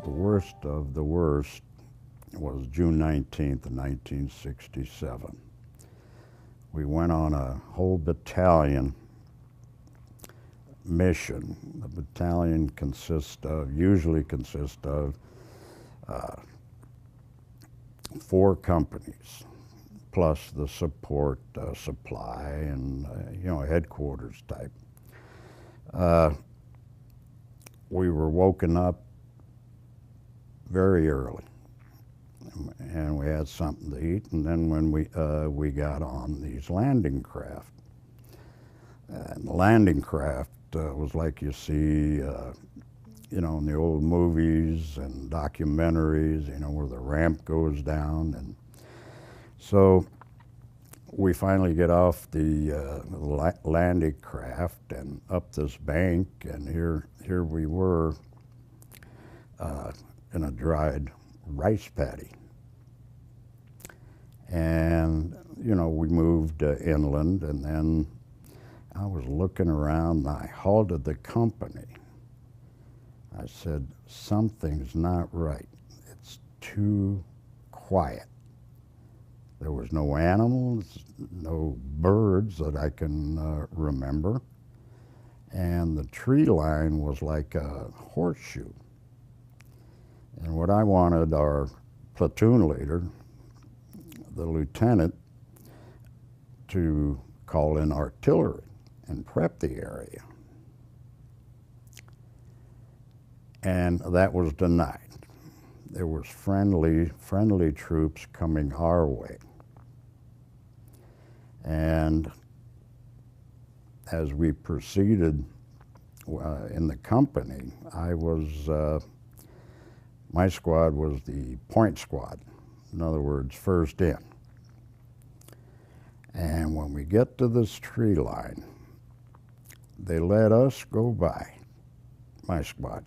The worst of the worst was June 19th, 1967. We went on a whole battalion mission. The battalion usually consists of uh, 4 companies, plus the support supply and headquarters type. Uh, we were woken up very early, and we had something to eat. And then when we got on these landing craft, and the landing craft was like you see, in the old movies and documentaries, where the ramp goes down. And so we finally get off the landing craft and up this bank, and here we were in a dried rice paddy. And, we moved inland, and then I was looking around, and I halted the company. I said, something's not right. It's too quiet. There was no animals, no birds that I can remember, and the tree line was like a horseshoe. And what I wanted our platoon leader, the lieutenant, to call in artillery and prep the area. And that was denied. There was friendly troops coming our way. And as we proceeded in the company, my squad was the point squad. In other words, first in. And when we get to this tree line, they let us go by, my squad.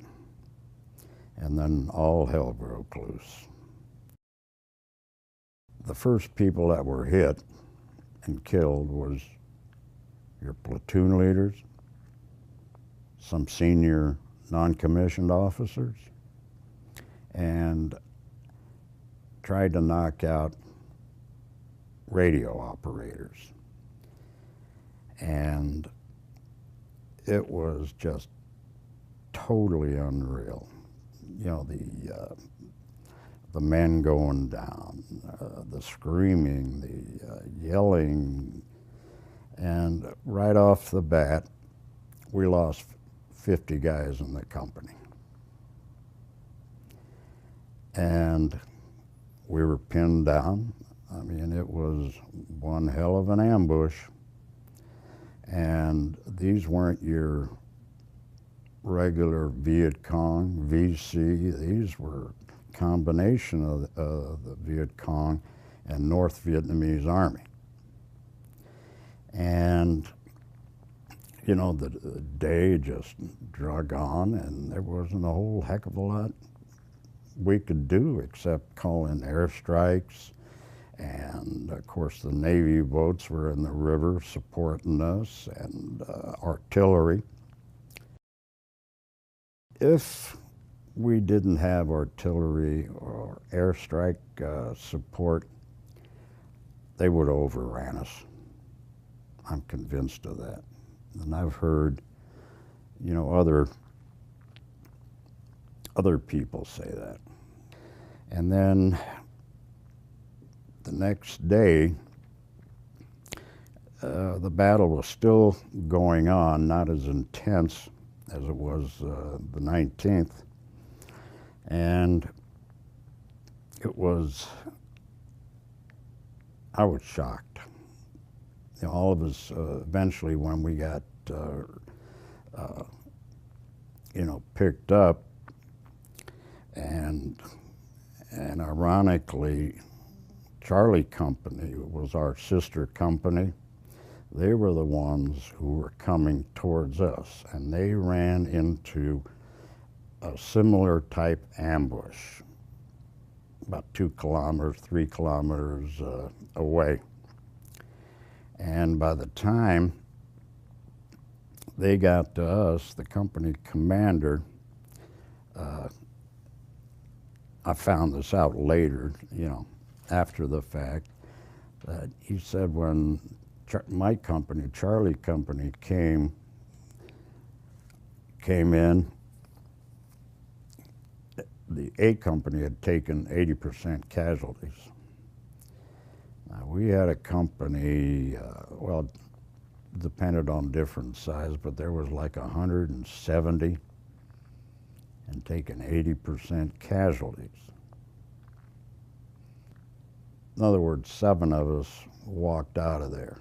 And then all hell broke loose. The first people that were hit and killed was your platoon leaders, some senior non-commissioned officers, and tried to knock out radio operators. And it was just totally unreal. The men going down, the screaming, the yelling, and right off the bat, we lost 50 guys in the company. And we were pinned down. I mean, it was one hell of an ambush. And these weren't your regular Viet Cong, VC. These were a combination of the Viet Cong and North Vietnamese Army. And, the day just drug on, and there wasn't a whole heck of a lot we could do except call in airstrikes. And of course the Navy boats were in the river supporting us, and artillery. If we didn't have artillery or airstrike support, they would have overran us. I'm convinced of that. And I've heard, other people say that. And then the next day, the battle was still going on, not as intense as it was the 19th. And I was shocked. All of us, eventually when we got, picked up, and ironically, Charlie Company was our sister company. They were the ones who were coming towards us, and they ran into a similar type ambush about 2 kilometers, 3 kilometers away. And by the time they got to us, the company commander I found this out later, after the fact, that he said when my company, Charlie Company, came in, the A Company had taken 80% casualties. We had a company, well, depended on different size, but there was like 170 and taken 80% casualties. In other words, 7 of us walked out of there.